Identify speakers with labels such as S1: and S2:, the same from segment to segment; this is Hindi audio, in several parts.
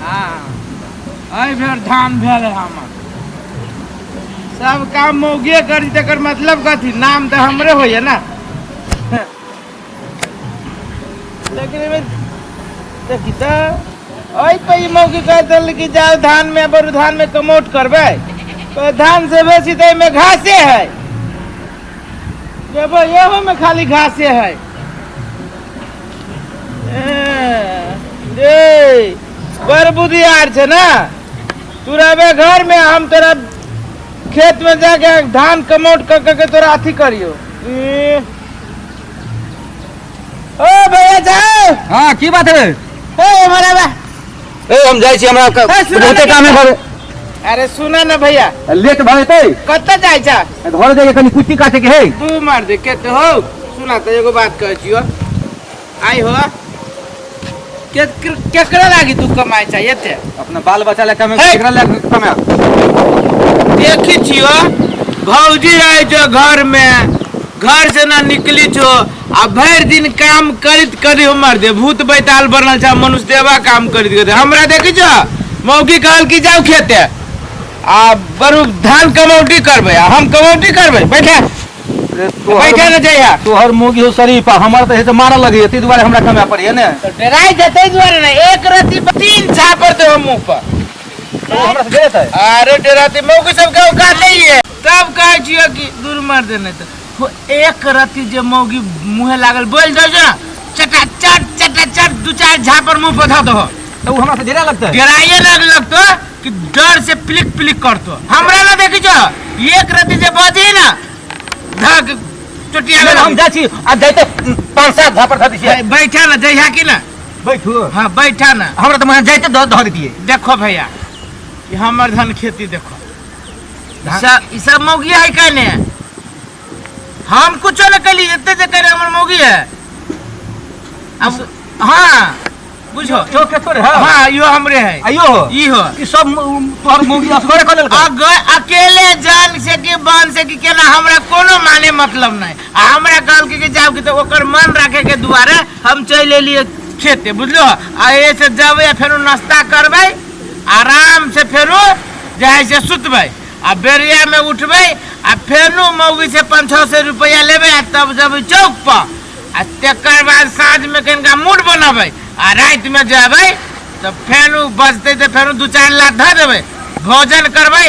S1: हाँ अई फिर धान भेल हमर सब काम मौगे करी तकर मतलब कथी नाम तो हमरे होइए ना लेकिन देखी तो अई पे मौगी कहते कि जाओ धान में बरु धान में कमौट करबे तो धान से बेसी तो में घासे है जब यहो में खाली घासे है बड़ बुद्धियार छे ना तू रहबे घर में हम तेरा खेत में जाके धान कमौट कर के तोरा अथी करियो ओ भैया जाओ।
S2: हाँ की बात है
S1: हमारा बा
S2: ए हम जाय छी हमरा बहुते काम है घर।
S1: अरे सुना ना भैया
S2: लेट भ जेतै
S1: कत्ता जाय छा
S2: घर जाके कनी कुट्टी काटे के है
S1: तू मार दे के तो हो सुना तो एगो बात कह छियो आई हो केकरा लागी तू कमाई चाहिए थे
S2: अपना बाल बच्चा ले कमे केकरा ले कमे
S1: देखी छियो भौजी रहे जो घर में घर से ना निकली छो आ भर दिन काम करित करी मर दे भूत बैताल बनल छ मनुष्य देवा काम करित करे हमरा देखी छो मौगी कहल की जाओ खेते आ बरु धान कमौटी करबे हम कमौटी करबे बैठे बैठे न जइहा
S2: तोहर मोगी हो शरीफा हमर त से मारल लगी एती दुआरे हमरा कमे पड़ी ने
S1: तो डराई जते दुआरे ना एक रति 3 झापर दे हम मुंह पर
S2: तो हमरा से देत है
S1: अरे डराते मौगी सब के औकात नहीं है तब कह छियो कि दूर मार देने तो एक रति जे मौगी मुंह लागल बोल दो जा चटा दो चार झापर मुंह पर धा दो
S2: तो हमरा से डरा लगता है
S1: डराइए लगतो कि डर से पिलिक करतो हमरा ना देखी जो एक रति जे बजी ना धक चटिया में
S2: हम जाची आ जाते 5-7 झापर धा दिए
S1: बैठा ना जइहा कि ना
S2: बैठो
S1: हां बैठा ना
S2: हमरा त मैं जाते ध दिए
S1: देखो भैया ये हमर धान खेती देखो ई सब मौगी है कहने हम कुछ न कली जते जे करे हमर मौगी है अब हां बुझो
S2: जो के तोरे
S1: हां यो हमरे है
S2: आयो
S1: ई हो
S2: ई सब तोहर मौगी असगरे कर लेलक
S1: अकेले जान से कि बन से कि केना हमरा कोनो माने मतलब नहीं आ हमरा कहल के जाओ कि तो ओकर मन रखे के दुआरे हम चल एलिए खेते बुझलो आ ए से जाबे फेरो नाश्ता करबे आराम से फेरो जाय से सुतबे आ बेरिया में उठबे आ फेनो मौगी से 500 रुपया लेबे तब जब चौक पर आ तकर बाद साँझ में कनका मूड बनाबे आ रात में जाबे तो फेनो बजते तो फेनो 2-4 लाख ध देबे भोजन करबे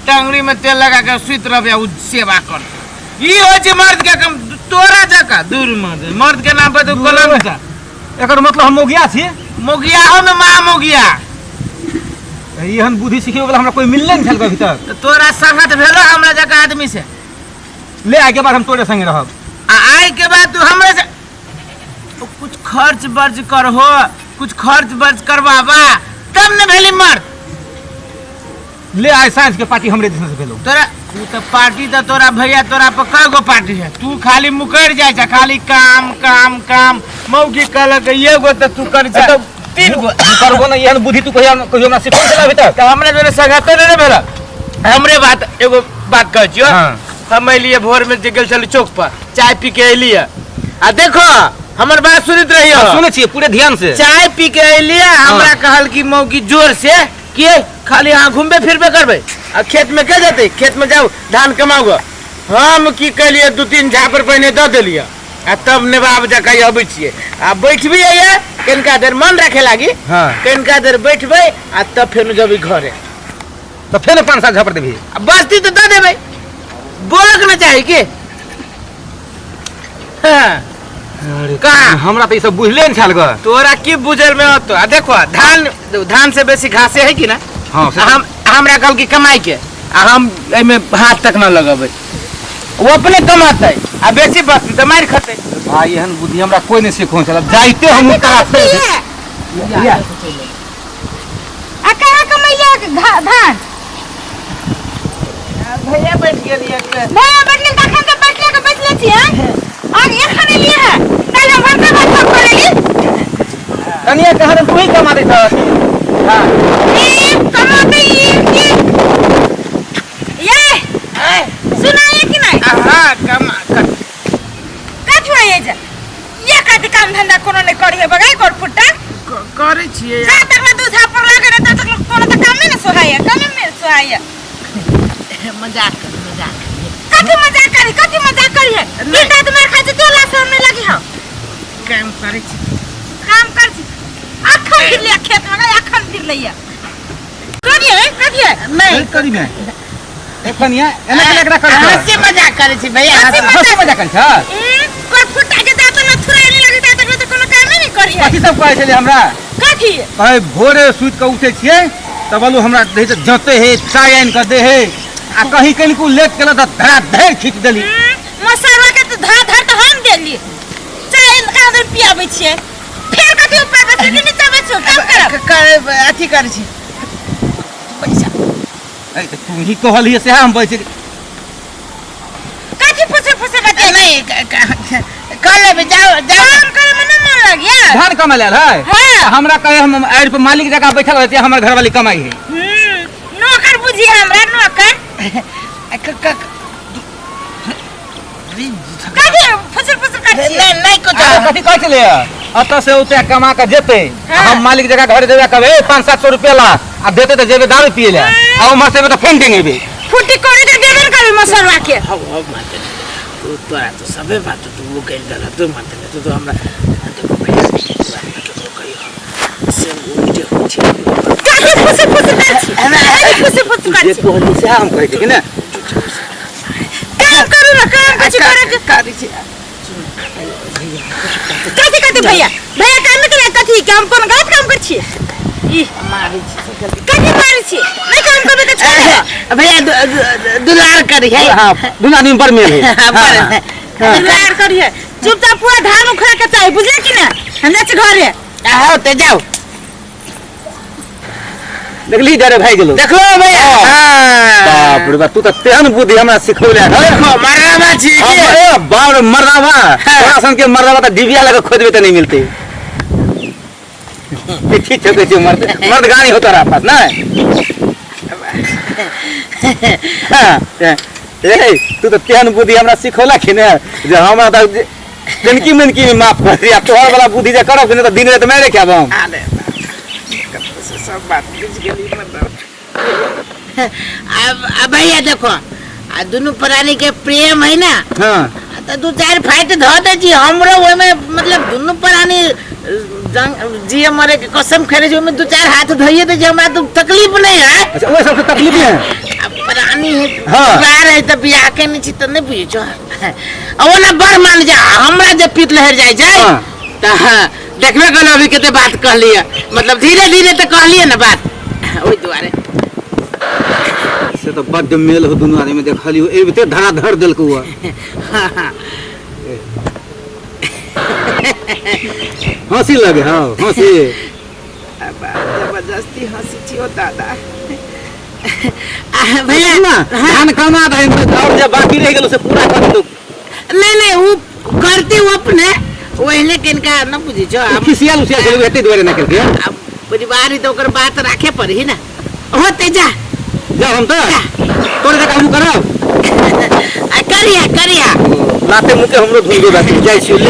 S1: टंगड़ी में तेल लगा के सुत रहबे उ सेवा कर ई हो जे मर्द के कम तोरा जका दूर मर्द के नाम पे तो कलम छ
S2: एकर मतलब हम मोगिया छी
S1: मोगिया हो में मां मोगिया
S2: एहन बुद्धि सिखे वाला हमरा कोई मिलले न छल भीतर
S1: तो तोरा संगत भेलो हमरा जका आदमी से
S2: ले आए के बाद हम तोरे संगे रहब
S1: आ आए के बाद तू हमरे से कुछ खर्च बर्च करहो कुछ खर्च बर्च करवाबा तब न भेली मर्द
S2: ले आए साइंस के पार्टी हमरे दिस से भेलो
S1: तोरा तू तो पार्टी तो तोरा भैया तोरा पर कगो पार्टी है तू खाली मुकर जाय छ खाली काम काम काम मौगी कहलक एगो त तू कर जा 3 गो
S2: करबो न एहन बुद्धि तू कहियो हमरा सिखा देला भीतर
S1: त हमरे जोरे सगाते नहीं भेला हमरे बात एगो बात कह छियो हम एलिए भोर में जे गेल चल चौक पर चाय पी के एलिए आ देखो हमर बात सुनित रहियो
S2: सुनै छियै पूरे ध्यान से
S1: चाय पी के एलिए हमरा कहल की मौगी जोर से के खाली हां घूमबे फिरबे करबे आ खेत में के जते खेत में जाओ धान कमाओ हम की कहलिए 2-3 झापर पहने द देलिए आ तब नवाब जका आबै छिए आ बैठबी आइए कनका देर मन रखे लागी
S2: हां
S1: कनका देर बैठबे आ तब फेनु जबी घरे
S2: तो फेर 5-7 झापर देबी
S1: बस्ती तो द देबे बोलक न चाहि के हां का
S2: हमरा त ई सब बुझले न छल ग
S1: तोरा की बुझल में होतो आ देखो धान से बेसी घासे है कि ना
S2: हां
S1: हम हमरा कल की कमाई के आ हम ए में हाथ तक न लगाबे वो अपने कमाते आ बेसी बस्ती त मार खते
S2: भाई एहन बुद्धि हमरा कोई नहीं सिखो चल जाइते हम कराते
S3: आ कहां कमैया धान
S1: भैया बैठ गेलिए के
S3: भैया बैठले तखन से बैठले छी और एखने लिए है पहले हम से बात करेली
S2: कनिया कहर तू ही कमा दे छ हां
S3: ए कमाते ये सुनाए कि नहीं
S1: हां कमा
S3: का छुआए जा ये का काम धंधा कोनो नहीं करिए बगाई कर फुटा
S1: करे छिए
S3: जा तक में दूध सोहाया कने मेल सोहाया
S1: मजाक
S3: कथी मजाक करी है बेटा तुम्हारे खाते तो लाश में लगी हो
S1: काम करे छी
S3: काम कर छी अखन फिर ले खेत में अखन फिर लइया करिए
S1: नहीं
S2: करी मैं एखनिया एना के एकरा कर
S1: हंसी मजाक करे छी भैया
S2: हंसी मजाक कर छ
S3: कोन फुटा के दांत न थुराई नहीं लगी दांत तो कोनो काम नहीं करिए
S2: कथी सब कहै छले हमरा
S3: कथी
S2: भाई भोरे सुत के उठे छिए तब बोलू हमरा दे जते हे चाय आन के दे हे आ कहीं कनिको लेट केला त धरा धर खींच देली
S3: मसरवा के तो धर तो हम देली चाय का दे पियाबै छिए फिर कथी ऊपर बस के नीचे बैठो काम
S1: कर अथी करे छी पैसा
S2: ए त तू ही कहलिए से हम बैठ
S3: कथी फुसे बते
S1: नहीं कल में जाओ
S3: काम करे में न मन लग गया
S2: धान कमा लेल है
S3: हां
S2: हमरा कहे हम आड़ पे मालिक जगह बैठल रहते हमर घर वाली कमाई है
S3: नौकर बुझी हमरा नौकर कथी फुसे कर
S1: नहीं कुछ
S2: कथी कहै छले अत से उते कमा के जेते हम मालिक जगह घर देबे कबे 500-700 रुपया ला आ देते त जेबे दारू पिए ले आ उमर से त फेंटिंग हेबे
S3: फुटी कोड़ी के देबे करे मसरवा के
S1: अब माते तू तोरा तो सबे बात तू वो कह दला तू माते तू तो हमरा देखो भैया तो कहियो से उल्टे हो छी
S3: कथी फुसे कर
S2: जे कहली से हम कहै छी ना
S3: काम करू ना काम कुछ करे के
S1: करी छी
S3: कथी भैया काम करे कथी काम कोन गलत काम कर छी ई
S1: मारी छी
S3: कथी मारी छी नहीं काम करबे त छोड़
S1: भैया दुलार करी है
S2: हां दुन आदमी पर मेल है
S3: दुलार करी है चुपचाप पूरा धान उखड़ा के चाहे बुझले कि ना हमरा से घर है
S1: आओ ते जाओ
S2: देखली डरे भाई गेलो
S1: देखो भैया
S2: बाप रे बाप तू त तेहन बुद्धि हमरा सिखौले है
S1: देखो मरवा छी
S2: अरे बाप रे मर्दावा तोरा सन के मर्दावा त डिबिया लगे खोदबे त नहीं मिलते ठीक है कैसे मर्द गाड़ी होता रहा पास ना ए तू तो तेहन बुद्धि हमरा सिखौला कि ने जे हमरा त जनकी मनकी में माफ कर दिया तोहर वाला बुद्धि जे करब ने त दिन रात मैं रे खाब हम
S1: अरे सब बात बुझ गेली मतलब अब भैया देखो आ दोनों प्राणी के प्रेम है ना
S2: हां
S1: तो दो चार फाइट ध दे जी हमरो ओय में मतलब दोनों प्राणी जी मरे के कसम खेले जो में दो चार हाथ धइए दे जे हमरा तो तकलीफ नहीं है
S2: अच्छा ओए सब तकलीफ है
S1: अब प्राणी है
S2: हाँ।
S1: बाहर है त बियाह के नहीं छी त नहीं बुझो अब ना बड़ मान जा हमरा जे पीत लहर जाय छै
S2: हाँ।
S1: त देखबे कल अभी केते बात कहलिए मतलब धीरे धीरे तो कहलिए ना बात ओई दुआरे
S2: से तो बड्ड मेल हो दोनों आदमी देखलियो एबते धरा धर देलको हुआ हंसी लगे हां हंसी
S1: जबरदस्ती हंसी छियो दादा
S2: भैया ना धान कमा दे और जे बाकी रह गेलो से पूरा कर दो
S1: नहीं वो करते वो अपने ओहले किनका न बुझी जो अब
S2: खिसियाल उसिया चलो हेते दुआरे ना करके
S1: अब परिवार ही तो ओकर बात राखे पर ही ना होते जा
S2: हम तो तोरे का काम करब
S1: करिया
S2: लाते मुके हमरो धुल दे बाकी जाय छी ले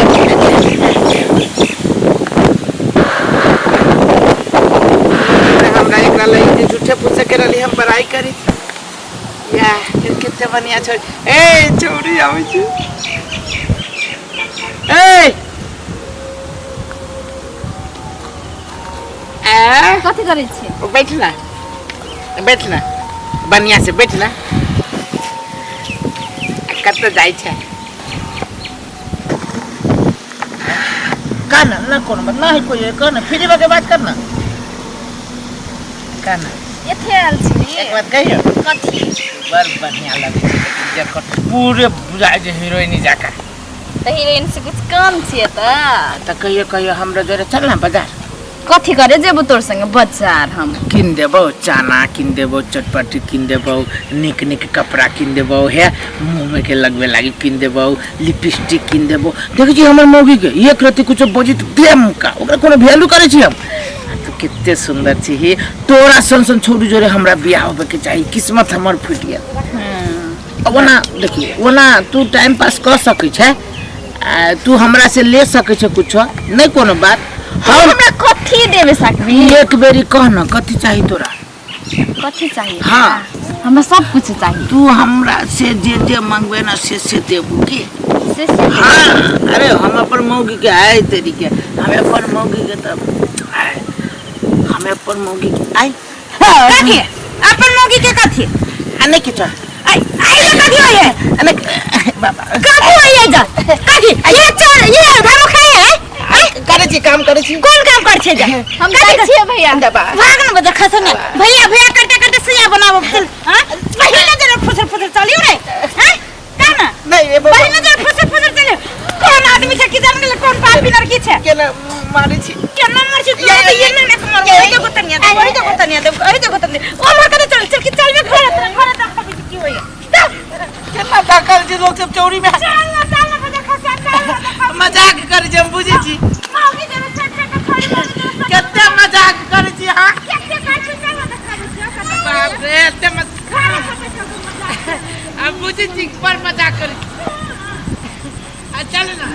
S1: हमरा एकरा लई जे झूठे पूछे के रली हम बड़ाई करी या फिर कितने बनिया छोड़ ए छोड़ी आवे छी ए
S3: कथी करै छी
S1: बैठना बनिया से बैठना कत जाय छै काना ना कोनो बात ना है कोई काना फ्री के बात करना काना
S3: एथे आल छी
S1: एक बात कहियो
S3: कथी
S1: बड़ बढ़िया लगे छै लेकिन जेकर पूरे बुझाय जे हीरोइन जाका
S3: त हीरोइन से कुछ काम छिए त
S1: कहियो हमरा जोरे चल ना बाजार
S3: कथी करे जेबो तोर संगे बाजार हम
S1: किन देबो चाना किन देबो चटपटी किन देबो निक निक कपड़ा किन देबो है मुंह में के लगवे लागी किन देबो लिपस्टिक किन देबो देख जी हमर मौगी के एक रति कुछ बजित प्रेम का ओकरा कोनो वैल्यू करे छी हम तो कितने सुंदर छी ही तोरा सन छोड़ी जोरे हमरा बियाह होबे के चाहिए किस्मत हमर फूट गेल ओना देखी ओना तू टाइम पास कर सकै छै तू हमरा से ले सकै छै कुछ नहीं कोनो बात
S3: हमरा कथी देबे सकबी
S1: एक बेरी कह ना कथी चाहिए तोरा
S4: कथी चाहिए?
S1: हाँ।
S4: हमें सब कुछ चाहिए।
S1: तू हमरा से जे मांगबे ना से देबू की।
S4: से
S1: हाँ, अरे हम अपन मौगी के आए तेरी के, हमें अपन मौगी के तब हमें अपन मौगी के आई
S3: कथी अपन मौगी के कथी
S1: अने की तो
S3: आई कथी है
S1: अने बाबा
S3: कथी है जा कथी ये चल ये हम खाए है
S1: करे छी काम करे छी
S3: कौन काम कर छे जा
S4: हम जाते छिए भैया।
S3: भाग न बजा खसन भैया भैया करते सुइया बनाबो चल हां पहिने जरा फुसर चलियो रे हैं का ना
S1: नहीं ये बाबा
S3: पहिने जरा फुसर चलियो कौन आदमी छे कि जान गेल कौन पाल बिनर की छे
S1: के ना मारे छी
S3: के नंबर छे ये ना मार ओइ तो गोतनिया दे ओइ तो गोतनिया ओ मार के चल चल कि चल में घर तक की होई
S1: केना दाखल जी लोग सब चौरी में
S3: चल बजा खसन
S1: मजाक कर जे हम बुझी छी
S3: मौगी देवे छट खड़ी
S1: केते मजाक कर छी हां
S3: केते काट के
S1: बाप रे एते मत अब बुझी छी पर मजाक कर आ चल ना